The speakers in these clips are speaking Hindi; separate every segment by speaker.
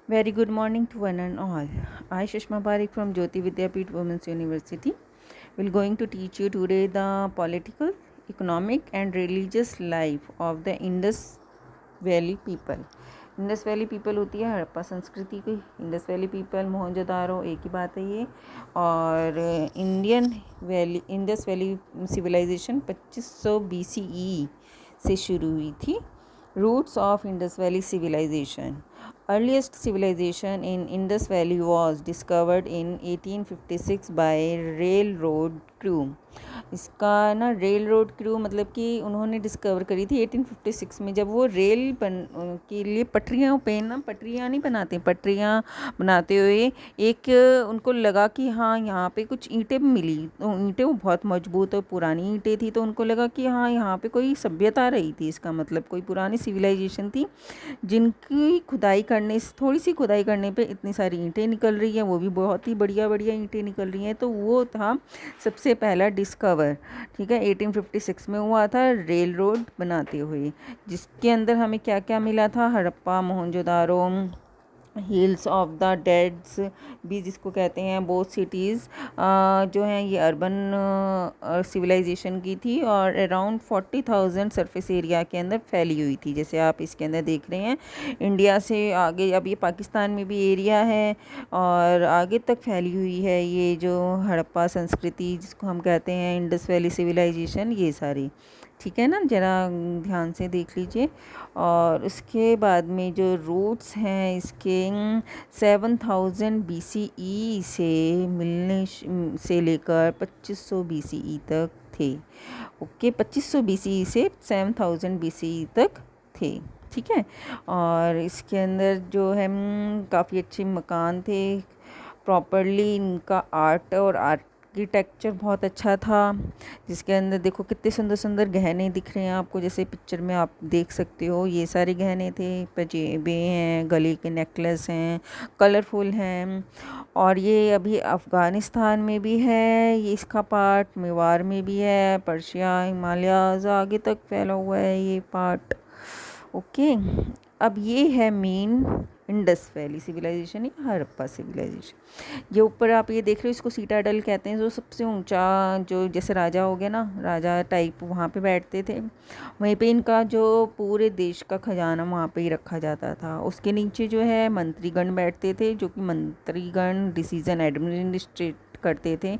Speaker 1: Very good morning to one and all. I, Shishma Parekh from Jyoti Vidyapeeth Women's University, will going to teach you today the political, economic and religious life of the Indus Valley people. Indus valley people होती है हड़प्पा संस्कृति की. इंडस वैली पीपल, मोहनजोदारो, एक ही बात है ये. और इंडस वैली सिविलाइजेशन 2500 BCE से शुरू हुई थी. Roots of Indus Valley Civilization. Earliest civilization in Indus Valley was discovered in 1856 by railroad crew. इसका ना रेल रोड क्रू मतलब कि उन्होंने डिस्कवर करी थी 1856 में, जब वो रेल के लिए पटरियाँ नहीं बनाते, पटरियाँ बनाते हुए एक उनको लगा कि हाँ यहाँ पे कुछ ईंटें मिली. तो ईंटें वो बहुत मजबूत और पुरानी ईंटें थी, तो उनको लगा कि हाँ यहाँ पे कोई सभ्यता रही थी. इसका मतलब कोई पुरानी सिविलाइजेशन थी जिनकी खुदाई करने से, थोड़ी सी खुदाई करने पे इतनी सारी ईंटें निकल रही हैं, वो भी बहुत ही बढ़िया बढ़िया ईंटें निकल रही हैं. तो वो था सबसे पहला डिस्कवर. ठीक है, 1856 में हुआ था रेल रोड बनाते हुए, जिसके अंदर हमें क्या क्या मिला था. Harappa, Mohenjodaro, hills of the deads भी जिसको कहते हैं, बोथ सिटीज़ जो हैं ये अर्बन सिविलाइजेशन की थी और अराउंड 40,000 सरफेस एरिया के अंदर फैली हुई थी. जैसे आप इसके अंदर देख रहे हैं, इंडिया से आगे अब ये पाकिस्तान में भी एरिया है और आगे तक फैली हुई है ये जो हड़प्पा संस्कृति जिसको हम कहते हैं, इंडस वैली सिविलाइजेशन, ये सारी. ठीक है ना, ज़रा ध्यान से देख लीजिए. और उसके बाद में जो रूट्स हैं इसके 7000 BCE से मिलने से लेकर 2500 BCE तक थे. ओके, 2500 BCE से 7000 BCE तक थे. ठीक है. और इसके अंदर जो है काफ़ी अच्छे मकान थे. प्रॉपरली इनका आर्ट और आर्किटेक्चर बहुत अच्छा था, जिसके अंदर देखो कितने सुंदर सुंदर गहने दिख रहे हैं आपको, जैसे पिक्चर में आप देख सकते हो. ये सारे गहने थे, पजेबे हैं, गले के नेकलेस हैं, कलरफुल हैं. और ये अभी अफ़गानिस्तान में भी है, ये इसका पार्ट मेवाड़ में भी है, पर्शिया, हिमालयाज़ आगे तक फैला हुआ है ये पार्ट. ओके. अब ये है मेन इंडस वैली सिविलाइजेशन या हड़प्पा सिविलाइजेशन. ये ऊपर आप ये देख रहे हो, इसको सीटाडल कहते हैं, जो सबसे ऊंचा, जो जैसे राजा हो गया ना, राजा टाइप वहाँ पे बैठते थे. वहीं पे इनका जो पूरे देश का खजाना वहाँ पे ही रखा जाता था. उसके नीचे जो है मंत्रीगण बैठते थे, जो कि मंत्रीगण डिसीजन एडमिनिस्ट्रेट करते थे.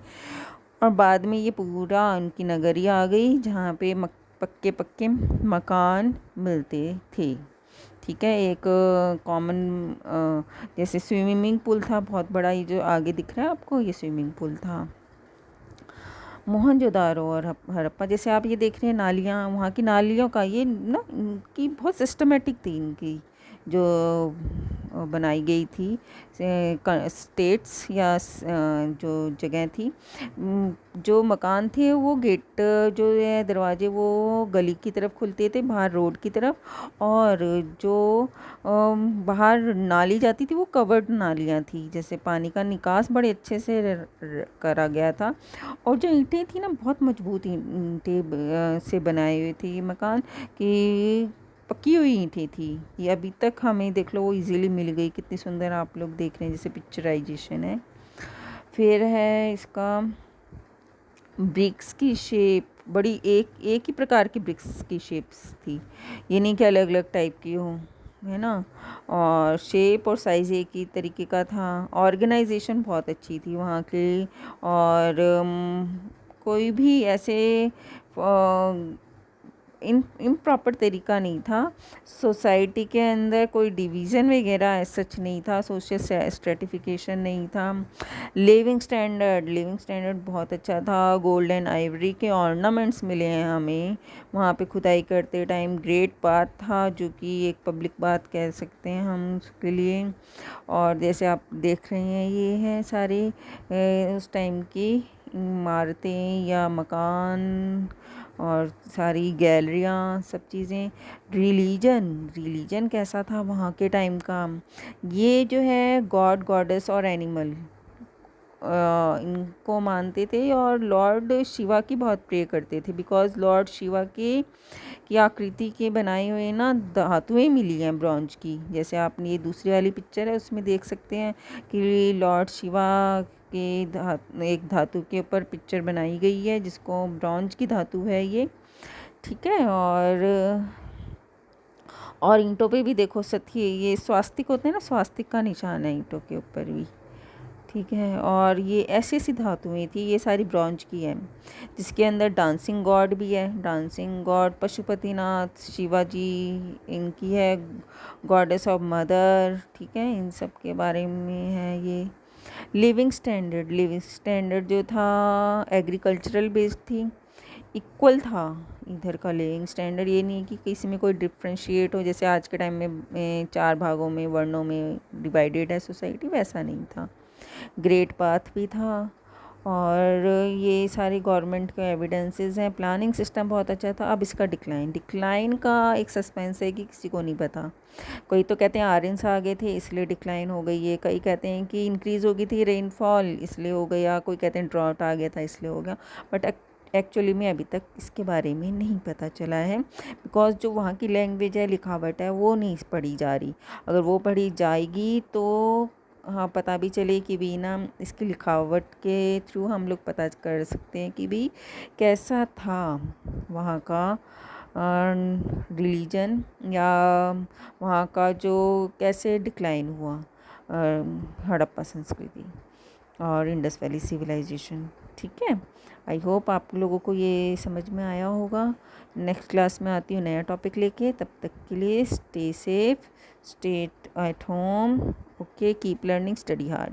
Speaker 1: और बाद में ये पूरा उनकी नगरी आ गई जहाँ पे पक्के पक्के मकान मिलते थे. ठीक है. एक कॉमन जैसे स्विमिंग पूल था बहुत बड़ा, ये जो आगे दिख रहा है आपको, ये स्विमिंग पूल था. मोहनजोदारो और हड़प्पा, जैसे आप ये देख रहे हैं नालियाँ, वहाँ की नालियों का ये ना इनकी बहुत सिस्टमेटिक थी, इनकी जो बनाई गई थी स्टेट्स या जो जगह थी. जो मकान थे वो गेट जो है दरवाजे वो गली की तरफ खुलते थे, बाहर रोड की तरफ. और जो बाहर नाली जाती थी वो कवर्ड नालियाँ थी, जैसे पानी का निकास बड़े अच्छे से करा गया था. और जो ईंटें थी ना बहुत मजबूत ईंटें से बनाए हुए थे ये मकान, कि पकी हुई ईंटें थी. ये अभी तक हमें देख लो वो इजीली मिल गई. कितनी सुंदर आप लोग देख रहे हैं, जैसे पिक्चराइजेशन है. फिर है इसका ब्रिक्स की शेप, बड़ी एक एक ही प्रकार की ब्रिक्स की शेप्स थी, ये नहीं कि अलग अलग टाइप की हो, है ना. और शेप और साइज़ एक ही तरीके का था. ऑर्गेनाइजेशन बहुत अच्छी थी वहाँ की. और कोई भी ऐसे इम्प्रॉपर तरीका नहीं था. सोसाइटी के अंदर कोई डिवीज़न वगैरह सच नहीं था, सोशल स्ट्रेटिफिकेशन नहीं था. लिविंग स्टैंडर्ड बहुत अच्छा था. गोल्ड एंड आइवरी के ऑर्नामेंट्स मिले हैं हमें वहाँ पे खुदाई करते टाइम. ग्रेट बाथ था, जो कि एक पब्लिक बाथ कह सकते हैं हम उसके लिए. और जैसे आप देख रहे हैं ये हैं सारे उस टाइम की इमारतें या मकान और सारी गैलरियाँ, सब चीज़ें. रिलीजन कैसा था वहाँ के टाइम का, ये जो है गॉड गॉडेस और एनिमल इनको मानते थे और लॉर्ड शिवा की बहुत प्रे करते थे, बिकॉज लॉर्ड शिवा के की आकृति के बनाए हुए ना धातुएं मिली हैं ब्रॉन्ज की। जैसे आपने ये दूसरी वाली पिक्चर है उसमें देख सकते हैं कि लॉर्ड शिवा के एक धातु के ऊपर पिक्चर बनाई गई है जिसको ब्रॉन्ज की धातु है ये, ठीक है। और ईंटों पे भी देखो सथी ये स्वास्तिक होते हैं ना, स्वास्तिक का निशान है ईंटों के ऊपर भी, ठीक है। और ये ऐसी ऐसी धातुएं थी, ये सारी ब्रॉन्ज की है, जिसके अंदर डांसिंग गॉड भी है। डांसिंग गॉड पशुपतिनाथ शिवाजी इनकी है, गॉडेस ऑफ मदर, ठीक है। इन सब के बारे में है ये। लिविंग स्टैंडर्ड जो था एग्रीकल्चरल बेस्ड थी, इक्वल था इधर का लिविंग स्टैंडर्ड। ये नहीं कि किसी में कोई डिफ्रेंशिएट हो, जैसे आज के टाइम में 4 भागों में वर्णों में डिवाइडेड है सोसाइटी, वैसा नहीं था। ग्रेट पाथ भी था। और ये सारी गवर्नमेंट के एविडेंसेस हैं। प्लानिंग सिस्टम बहुत अच्छा था। अब इसका डिक्लाइन का एक सस्पेंस है कि किसी को नहीं पता। कोई तो कहते हैं आर्यंस आ गए थे इसलिए डिक्लाइन हो गई है, कई कहते हैं कि इंक्रीज़ हो गई थी रेनफॉल इसलिए हो गया, कोई कहते हैं ड्रॉट आ गया था इसलिए हो गया। बट एक्चुअली में अभी तक इसके बारे में नहीं पता चला है, बिकॉज जो वहाँ की लैंग्वेज है, लिखावट है, वो नहीं पढ़ी जा रही। अगर वो पढ़ी जाएगी तो हाँ पता भी चले कि भी ना इसकी लिखावट के थ्रू हम लोग पता कर सकते हैं कि भी कैसा था वहाँ का रिलीजन, या वहाँ का जो कैसे डिक्लाइन हुआ हड़प्पा संस्कृति और इंडस वैली सिविलाइजेशन, ठीक है। आई होप आप लोगों को ये समझ में आया होगा। नेक्स्ट क्लास में आती हूँ नया टॉपिक लेके, तब तक के लिए stay safe, stay at home, okay, keep learning, study hard.